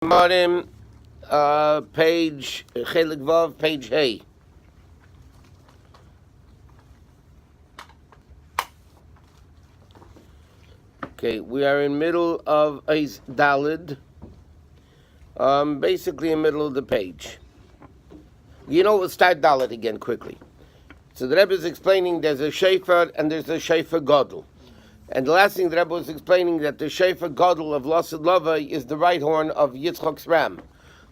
Mamarim, page Chelik Vav, page Hey. Okay, we are in middle of Eis Dalid, basically in middle of the page. We'll start Dalid again quickly. So the Rebbe is explaining there's a Shofar and there's a Shofar Gadol. And the last thing the Rebbe was explaining that the Shofar Gadol of Lasad Lava is the right horn of Yitzchak's ram.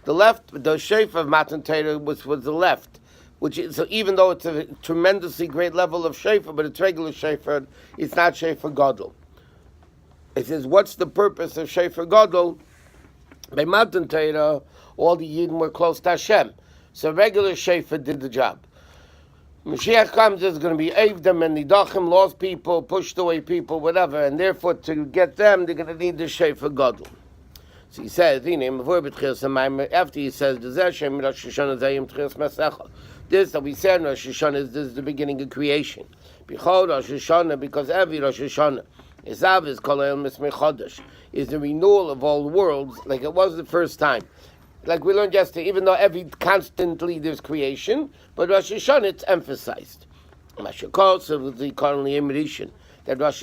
The Shofar of Matan Torah was the left, which is, so even though it's a tremendously great level of Shofar, but it's regular Shofar, it's not Shofar Gadol. It says, what's the purpose of Shofar Gadol? By Matan Torah, all the Yidden were close to Hashem. So regular Shofar did the job. Mashiach comes, there's going to be Avdim and Nidachim, lost people, pushed away people, whatever, and therefore to get them, they're going to need the Shofar Gadol. So he says, after he says, this that we said in Rosh Hashanah, this is the beginning of creation. Because every Rosh Hashanah is the renewal of all worlds, like it was the first time. Like we learned yesterday, even though constantly there's creation, but Rosh Hashanah it's emphasized. That Rosh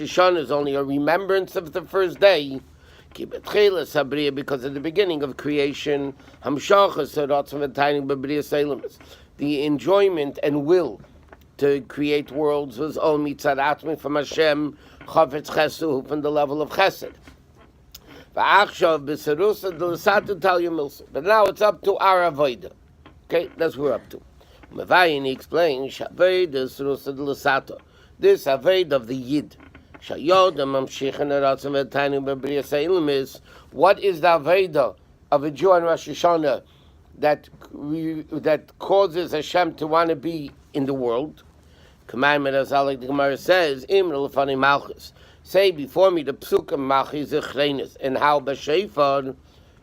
Hashanah is only a remembrance of the first day, because at the beginning of creation, the enjoyment and will to create worlds was all mitzad from Hashem, chavetz chesu, from the level of chesed. But now it's up to our avodah. Okay, that's what we're up to. He explains, this avodah of the Yid. What is the avodah of a Jew on Rosh Hashanah that causes Hashem to want to be in the world? As like the Gemara says, say before me the psukim machi zechrenes, and how b'shofar.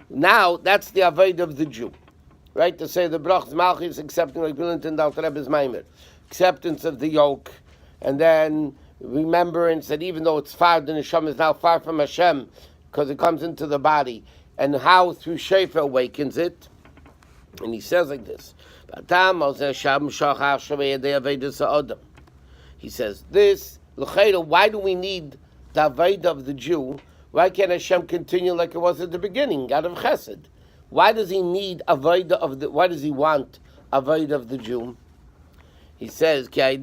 Now that's the avodah of the Jew, right? To say the brachas malchi is accepting, like we learned in the Rebbe's Maimer, acceptance of the yoke, and then remembrance that even though it's far, the neshama is now far from Hashem because it comes into the body, and how through shofar awakens it. And he says like this. He says this. Why do we need the avodah of the Jew? Why can't Hashem continue like it was at the beginning, out of Chesed? Why does he need avodah of the? Why does he want avodah of the Jew? He says, because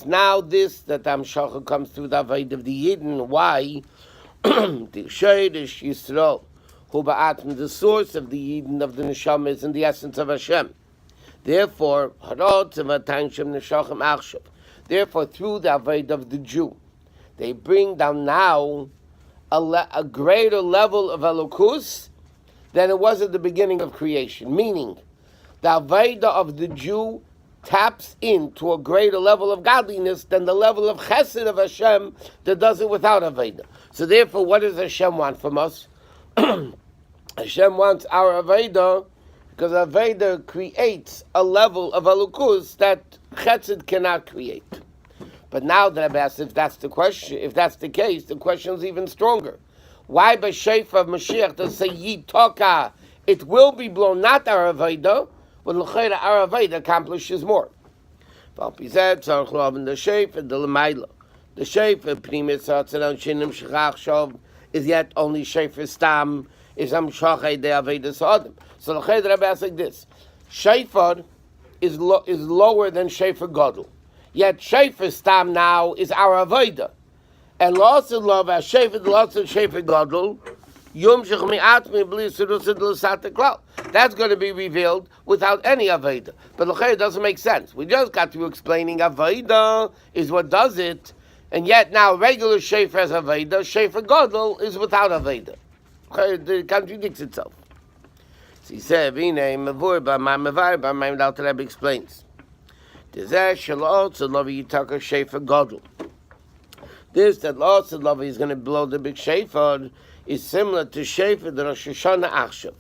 now this that Hamshacha comes through the avodah of the Yidden. Why? The Sheidish Yisrael, the source of the Yidden of the neshama is in the essence of Hashem. Therefore, through the avodah of the Jew, they bring down now a greater level of elokus than it was at the beginning of creation. Meaning, the avodah of the Jew taps into a greater level of godliness than the level of chesed of Hashem that does it without avodah. So therefore, what does Hashem want from us? Hashem wants our avodah, because avodah creates a level of elokus that chesed cannot create. But now that I've asked if that's the question, if that's the case, the question is even stronger. Why by Shofar of Mashiach does say Yitoka, it will be blown, not our avodah, but l'chayra our avodah accomplishes more. The Shofar is yet only Shofar Stam, is Hamshachai de Avodah Sa'adim. So the Rebbe asks like this: Shofar is lower than Shofar Gadol. Yet Shofar Stam now is our avodah, and lots of love as Shofar, lots of Shofar Gadol. That's going to be revealed without any avodah. But it doesn't make sense. We just got to explaining avodah is what does it, and yet now regular Shofar has avodah, Shofar Gadol is without avodah. It contradicts itself. So he said, the Rebbe explains. This that lots of love is going to blow the big shofar is similar to shofar the Rosh Hashanah Achshav.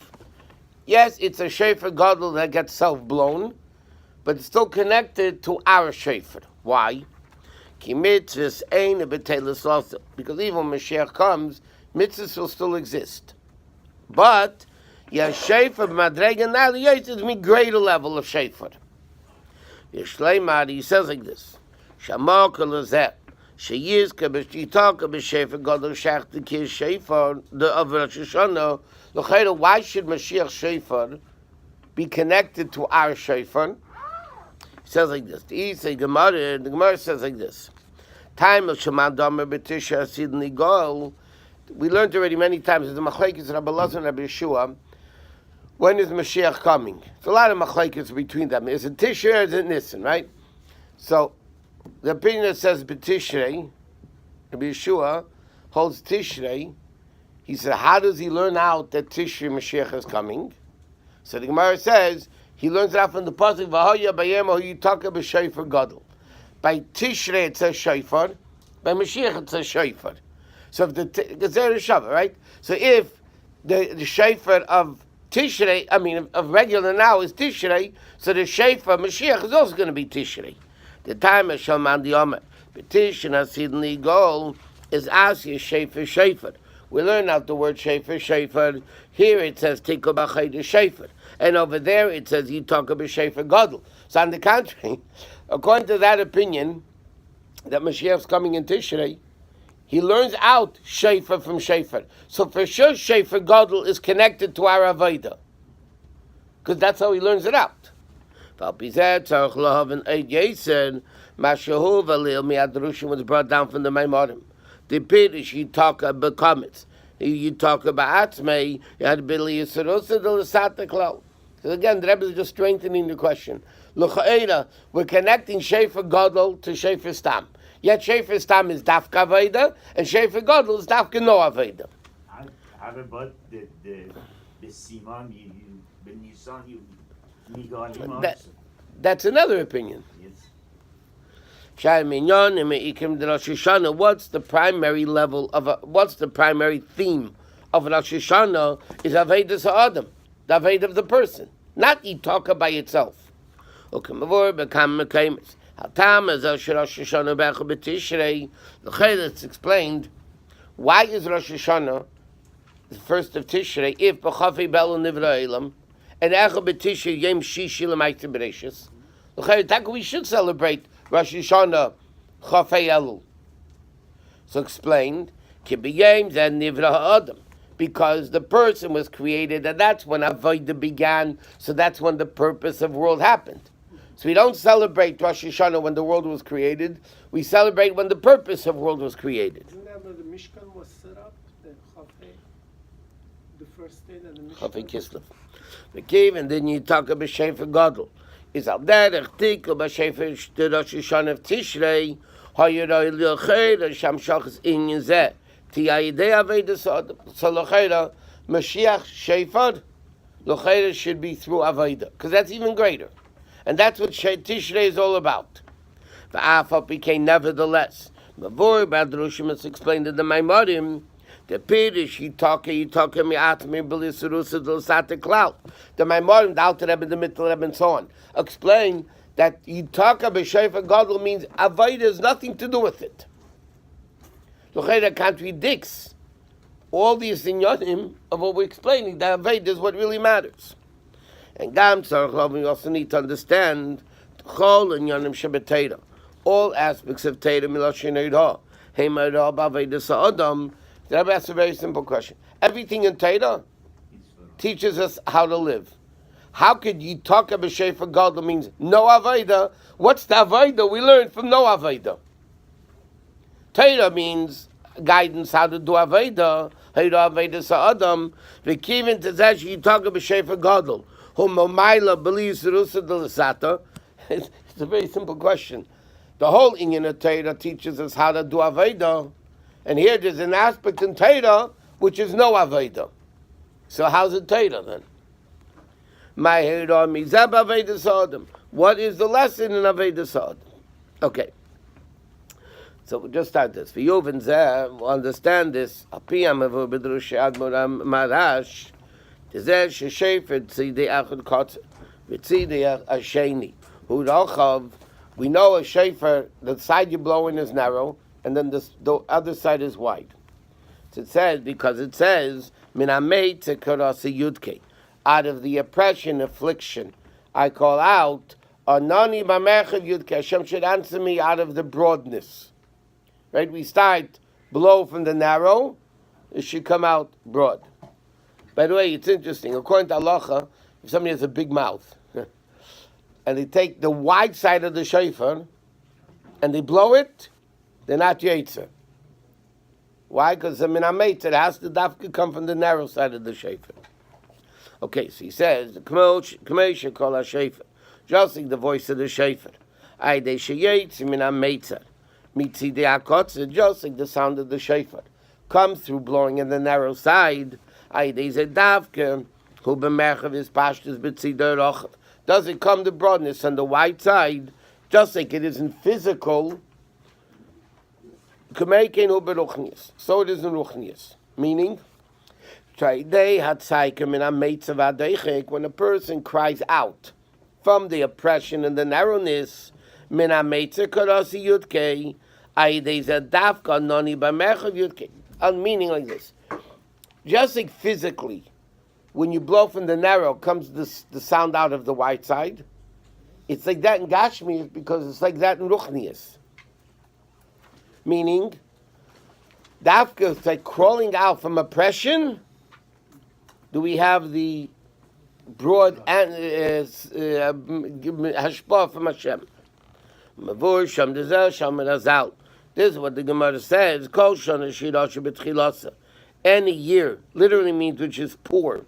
Yes, it's a shofar Gadol that gets self-blown, but it's still connected to our shofar. Why? Ki mitzvahs ein betelis also. Because even when Mashiach comes, mitzvahs will still exist. But, Shofar madrega now is a greater level of Shofar. Yishleimar, he says like this. Shamak lazeh. Sheyizka b'shtitaka b'Shofar Gadol shach the kir Shofar the of Rosh Hashanah. L'chayra, why should Mashiach Shofar be connected to our Shofar? He says like this. The Gemara says like this. Time of Shema Damer b'Tisha Asid Nigol. We learned already many times. The machlekes Rabbi Lazar and Rabbi Yeshua. When is Mashiach coming? There's a lot of machlekes between them. Is it Tishrei or is it Nisan, right? So, the opinion that says B'Tishrei, Rabbi Yeshua holds Tishrei. He said, how does he learn out that Tishrei Mashiach is coming? So the Gemara says, he learns it out from the pasuk, V'hoya b'yem ho yitaka b'Shofar Gadol. By Tishrei it says Shofar, by Mashiach it says Shofar. So if because there is Shofar, right? So if the Shofar of Tishrei, of regular now is Tishrei, so the Shofar Mashiach is also going to be Tishrei. The time of Shalman the Omer, Petition Asidni Gol is Asya Shofar. We learn out the word Shofar. Here it says Tikku B'Chayda Shofar, and over there it says Yitaka B'Shofar Gadol. So on the contrary, according to that opinion, that Mashiach's coming in Tishrei, he learns out Shofar from Shofar. So for sure, Shofar Gadol is connected to our Avodah, because that's how he learns it out. Mashahu was brought down from the Mamarim. The Pirish you talk about comments. You talk about Atzmei. You had Beverly Yisrosa the Lasata Klau. So again, the Rebbe is just strengthening the question. L'cha'era, we're connecting Shofar Gadol to Shofar Stam. Yet Shofar Stam is Dafka Aveda, and Shofar Gadol is Dafka No Aveda. How about the Siman, Ben Nisan, you that's another opinion. Yes. What's the primary level of what's the primary theme of Rosh Hashanah is Avedas Ha'adam, the Aved of the person, not Yitaka by itself. It's explained why is Rosh Hashanah the first of Tishrei if B'chafei Belu Nivra Elam and Echad B'Tishrei Yom Shishi L'Maitim Bereshis. We should celebrate Rosh Hashanah Chafei Elul. So explained, Kibiyim and Nivra Ha'adam, because the person was created, and that's when Avodah began. So that's when the purpose of world happened. So we don't celebrate Rosh Hashanah when the world was created. We celebrate when the purpose of world was created. Isn't that when the Mishkan was set up, the Chafei, the first day that the Mishkan? Chafei Kislev. The cave, and then you talk about Shofar Gadol. Is al derech tikku b'Shofar the Rosh Hashanah of Tishrei hayiroi l'chayra sham shachas inyan zeh tiyayidei Avedas Ha'adam. So l'chayra Mashiach Shofar l'chayra should be through Avodah, because that's even greater, and that's what Tishrei is all about. The Afal became nevertheless. Before Badrushim is explained in the Mamarim. The Pirish, you talk me at me, Belisurusa del Sata Cloud. The Mamarim, the Alter Rebbe, the Mittel Rebbe, and so on, explain that you talk about Shofar Gadol means Avodah has nothing to do with it. L'chayra contradicts all these inyanim of what we're explaining, that Avodah is what really matters. And Gam Tzarech, we also need to understand Chol and Yanim Shabbat all aspects of Torah Miloshin Eirah, Heimah Eirah B'Avodas Ha'adam. The Rabbi asks a very simple question. Everything in Torah teaches us how to live. How could you talk about Shofar Gadol means no Avodah? What's the Avodah we learned from no Avodah? Torah means guidance how to do Avodah. Heira Avedas Ha'adam. V'kivin tezeh you talk about Shofar Gadol. Who Momayla believes Rusa de Lasata. It's a very simple question. The whole inyan of Torah teaches us how to do Avodah. And here there's an aspect in Torah which is no Avodah. So how's it Torah then? What is the lesson in Avedas Ha'adam? Okay. So we'll just start this. For Yovin Zeh, we'll understand this. Apiyam Avur B'drush Admoram Marash, Tezeh Sheshefet Tzidei Achad Kotzer, V'Tzidei Asheni, Hu Rachav, We know a shofar, the side you blow in is narrow, and then the other side is wide. So it says, because it says, Min ha-meitzer karasi yudke, out of the oppression, affliction, I call out, Anani b'merchav yudke, Hashem should answer me out of the broadness. Right? We start blow from the narrow, it should come out broad. By the way, it's interesting. According to halacha, if somebody has a big mouth, and they take the wide side of the shofar, and they blow it, they're not yetzer. Why? Because the min ha-meitzer has to dafka come from the narrow side of the shofar. Okay, so he says, K'moshe kol ha-shofar, just like the voice of the shofar. Aydei sheyetz min ha-meitzer. Mitzidei ha-kotzer, just like the sound of the shofar comes through blowing in the narrow side. Aydei ze davke, hu b'merchav is pashtus b'tzidei rochav. Does it come to broadness on the wide side, just like it is in physical, so it is in ruchnius. Meaning, when a person cries out from the oppression and the narrowness, meaning like this. Just like physically, when you blow from the narrow, comes the sound out of the wide side. It's like that in Gashmi because it's like that in Ruchnius. Meaning, Dafka is like crawling out from oppression. Do we have the broad hashpah from Hashem? Mavur sham dezel sham razal. This is what the Gemara says. Kol shana shirasha b'tchilasa. Any year literally means which is poor.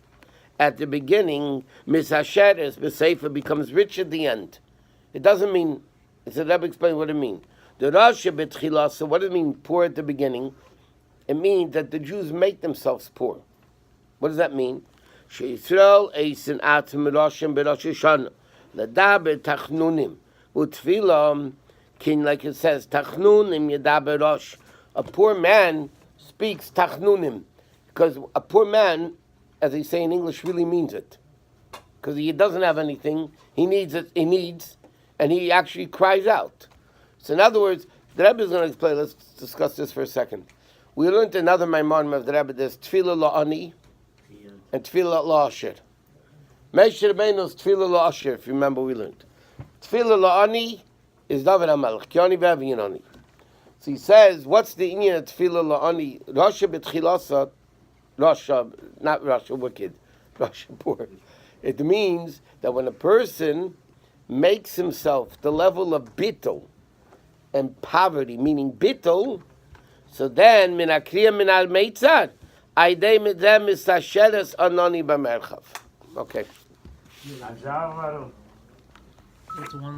At the beginning, misasheres b'sefer becomes rich at the end. It doesn't mean. It's a Rabbi explain what it means. The rasha b'tchilasa. What does it mean? Poor at the beginning. It means that the Jews make themselves poor. What does that mean? She'Yisrael eisen atzim rashim b'rosh Hashanah ladaber tachnunim utfilam kin, like it says tachnunim yadaber rosh. A poor man speaks tachnunim because a poor man, as they say in English, really means it because he doesn't have anything. He needs it. He needs, and he actually cries out. So in other words, the Rebbe is going to explain. Let's discuss this for a second. We learned another Mamarim of the Rebbe. There's tefillah la'ani and tefillah la'asher. Moshe Rabbeinu's tefillah la'asher, if you remember, we learned. Tefillah la'ani is David HaMelech. Kioni v'avinoni. So he says, what's the inyan of tefillah la'ani? Rasha b'tchilasa, Rasha, not Rasha wicked, Rasha poor. It means that when a person makes himself the level of bittul and poverty, meaning bittul, so then min akriya min al meitzad, aydei midem misasheres anoni b'merchav. Okay. Azar, It's one